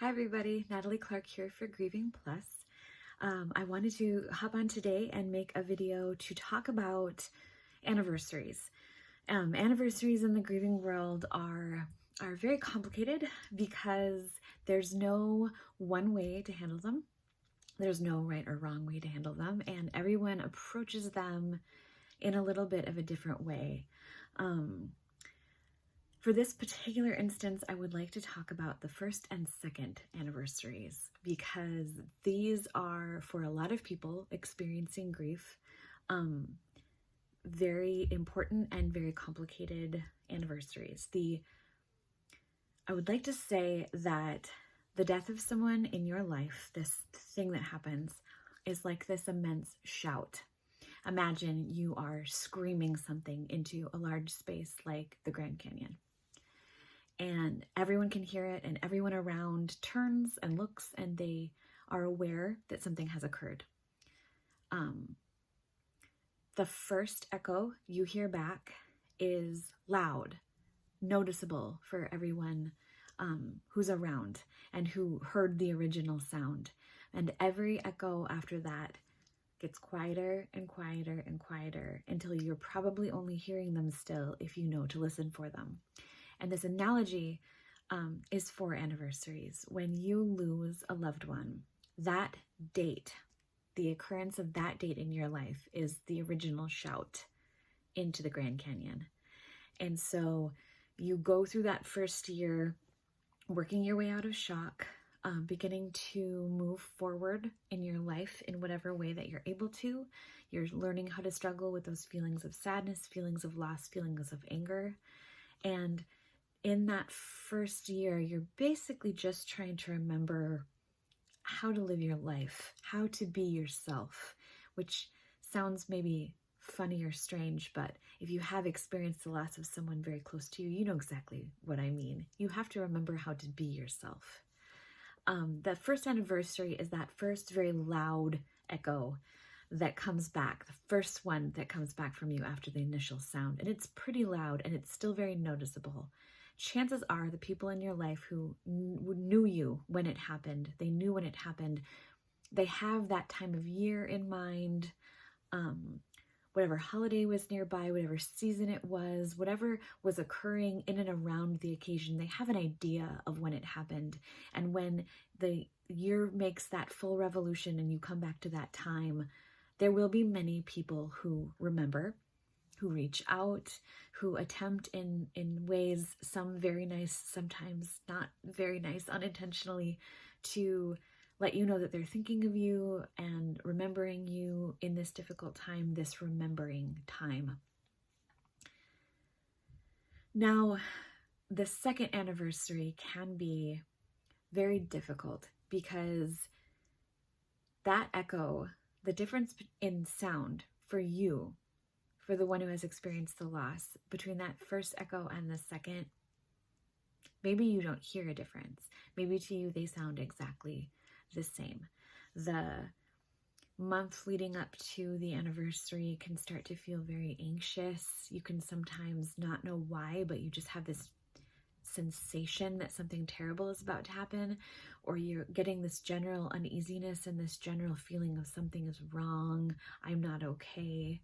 Hi everybody, Natalie Clark here for Grieving Plus. I wanted to hop on today and make a video to talk about anniversaries. Anniversaries in the grieving world are very complicated because there's no one way to handle them. There's no right or wrong way to handle them, and everyone approaches them in a little bit of a different way. For this particular instance, I would like to talk about the first and second anniversaries because these are, for a lot of people experiencing grief, very important and very complicated anniversaries. I would like to say that the death of someone in your life, this thing that happens, is like this immense shout. Imagine you are screaming something into a large space like the Grand Canyon. And everyone can hear it, and everyone around turns and looks, and they are aware that something has occurred. The first echo you hear back is loud, noticeable for everyone who's around and who heard the original sound. And every echo after that gets quieter and quieter and quieter until you're probably only hearing them still if you know to listen for them. And this analogy is for anniversaries. When you lose a loved one, that date, the occurrence of that date in your life is the original shout into the Grand Canyon. And so you go through that first year, working your way out of shock, beginning to move forward in your life in whatever way that you're able to. You're learning how to struggle with those feelings of sadness, feelings of loss, feelings of anger. And in that first year, you're basically just trying to remember how to live your life, how to be yourself, which sounds maybe funny or strange, but if you have experienced the loss of someone very close to you, you know exactly what I mean. You have to remember how to be yourself. The first anniversary is that first very loud echo that comes back, the first one that comes back from you after the initial sound. And it's pretty loud and it's still very noticeable. Chances are the people in your life who knew you when it happened, they knew when it happened, they have that time of year in mind, whatever holiday was nearby, whatever season it was, whatever was occurring in and around the occasion, they have an idea of when it happened. And when the year makes that full revolution and you come back to that time, there will be many people who remember, who reach out, who attempt in ways, some very nice, sometimes not very nice, unintentionally, to let you know that they're thinking of you and remembering you in this difficult time, this remembering time. Now, the second anniversary can be very difficult because that echo, the difference in sound for you, for the one who has experienced the loss, between that first echo and the second, maybe you don't hear a difference. Maybe to you they sound exactly the same. The month leading up to the anniversary can start to feel very anxious. You can sometimes not know why, but you just have this sensation that something terrible is about to happen, or you're getting this general uneasiness and this general feeling of something is wrong, I'm not okay.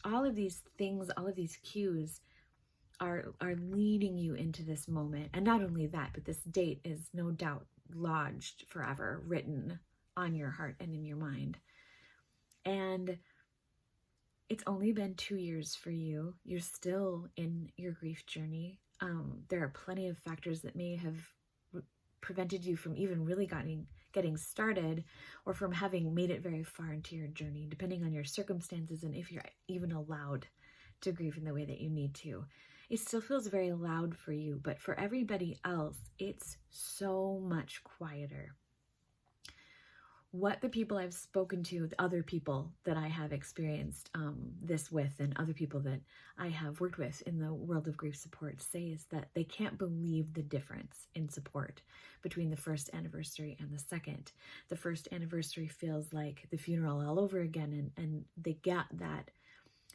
All of these things, all of these cues are leading you into this moment. And not only that, but this date is no doubt lodged forever, written on your heart and in your mind. And it's only been 2 years for you. You're still in your grief journey. There are plenty of factors that may have prevented you from even really getting started, or from having made it very far into your journey, depending on your circumstances and if you're even allowed to grieve in the way that you need to. It still feels very loud for you, but for everybody else, it's so much quieter. What the people I've spoken to, the other people that I have experienced this with, and other people that I have worked with in the world of grief support say is that they can't believe the difference in support between the first anniversary and the second. The first anniversary feels like the funeral all over again, and they get that.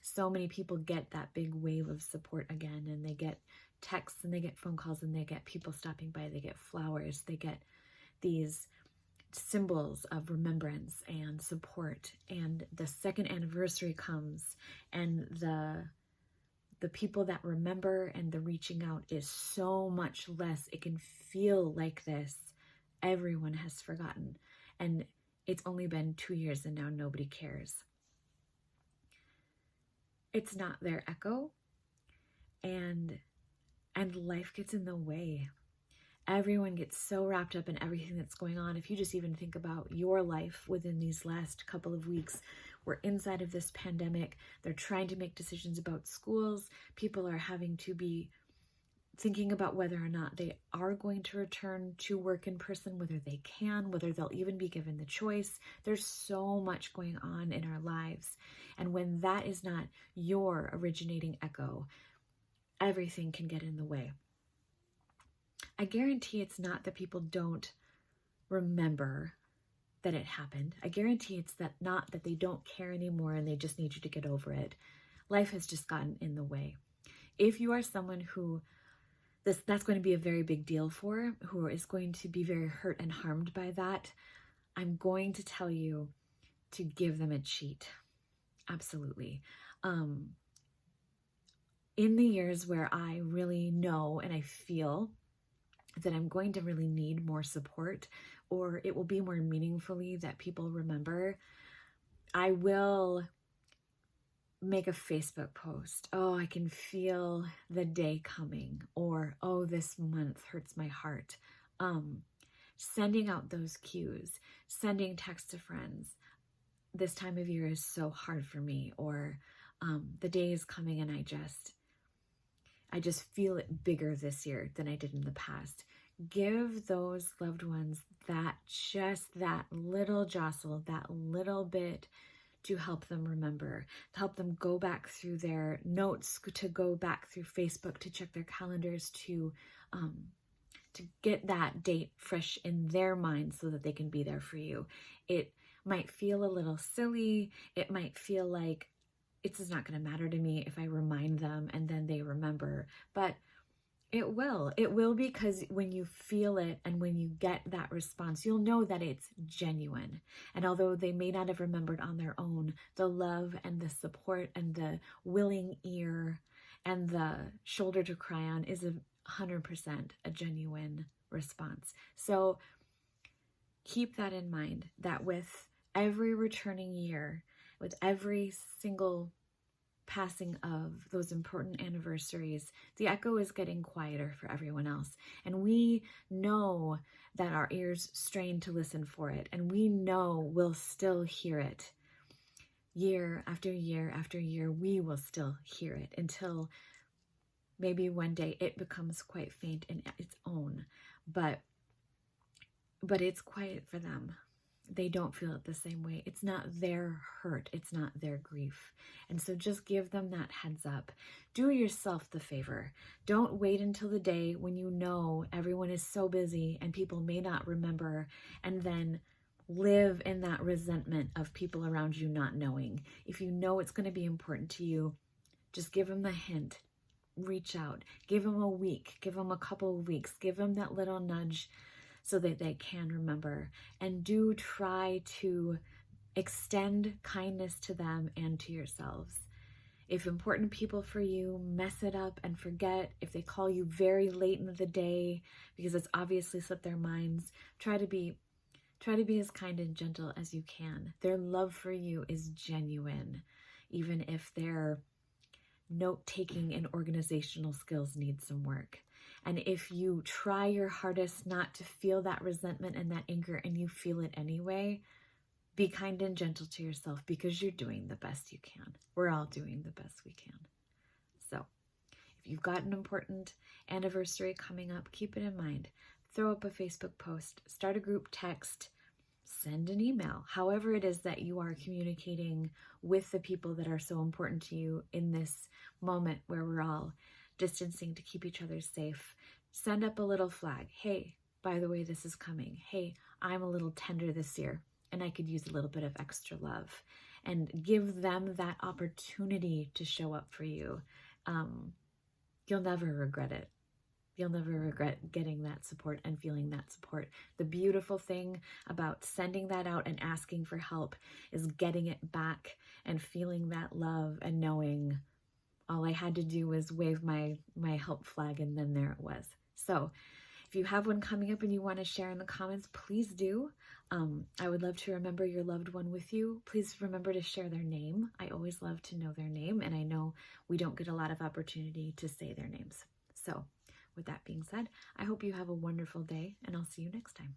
So many people get that big wave of support again, and they get texts and they get phone calls and they get people stopping by, they get flowers, they get these symbols of remembrance and support, and the second anniversary comes, and the people that remember and the reaching out is so much less. It can feel like this. Everyone has forgotten. And it's only been 2 years and now nobody cares. It's not their echo, and life gets in the way. Everyone gets so wrapped up in everything that's going on. If you just even think about your life within these last couple of weeks, we're inside of this pandemic. They're trying to make decisions about schools. People are having to be thinking about whether or not they are going to return to work in person, whether they can, whether they'll even be given the choice. There's so much going on in our lives. And when that is not your originating echo, everything can get in the way. I guarantee it's not that people don't remember that it happened. I guarantee it's not that they don't care anymore and they just need you to get over it. Life has just gotten in the way. If you are someone who that's going to be a very big deal for, who is going to be very hurt and harmed by that, I'm going to tell you to give them a cheat. Absolutely. In the years where I really know and I feel that I'm going to really need more support, or it will be more meaningfully that people remember, I will make a Facebook post. Oh, I can feel the day coming, or oh, this month hurts my heart. Sending out those cues, sending texts to friends. This time of year is so hard for me, or the day is coming and I just feel it bigger this year than I did in the past. Give those loved ones that little jostle, that little bit to help them remember, to help them go back through their notes, to go back through Facebook, to check their calendars, to get that date fresh in their mind so that they can be there for you. It might feel a little silly. It might feel like it's just not going to matter to me if I remind them and then they remember, but it will, because when you feel it and when you get that response, you'll know that it's genuine. And although they may not have remembered on their own, the love and the support and the willing ear and the shoulder to cry on is 100% a genuine response. So keep that in mind, that with every returning year, with every single passing of those important anniversaries, the echo is getting quieter for everyone else. And we know that our ears strain to listen for it. And we know we'll still hear it. Year after year after year, we will still hear it until maybe one day it becomes quite faint in its own. But it's quiet for them. They don't feel it the same way. It's not their hurt. It's not their grief. And so just give them that heads up. Do yourself the favor. Don't wait until the day when you know everyone is so busy and people may not remember, and then live in that resentment of people around you not knowing. If you know it's going to be important to you, just give them the hint. Reach out. Give them a week. Give them a couple of weeks. Give them that little nudge so that they can remember. And do try to extend kindness to them and to yourselves. If important people for you mess it up and forget, if they call you very late in the day because it's obviously slipped their minds, try to be as kind and gentle as you can. Their love for you is genuine, even if their note-taking and organizational skills need some work. And if you try your hardest not to feel that resentment and that anger and you feel it anyway, be kind and gentle to yourself, because you're doing the best you can. We're all doing the best we can. So if you've got an important anniversary coming up, keep it in mind. Throw up a Facebook post, start a group text, send an email, however it is that you are communicating with the people that are so important to you in this moment where we're all distancing to keep each other safe. Send up a little flag. Hey, by the way, this is coming. Hey, I'm a little tender this year and I could use a little bit of extra love. And give them that opportunity to show up for you. You'll never regret it. You'll never regret getting that support and feeling that support. The beautiful thing about sending that out and asking for help is getting it back and feeling that love and knowing all I had to do was wave my help flag, and then there it was. So if you have one coming up and you want to share in the comments, please do. I would love to remember your loved one with you. Please remember to share their name. I always love to know their name, and I know we don't get a lot of opportunity to say their names. So with that being said, I hope you have a wonderful day, and I'll see you next time.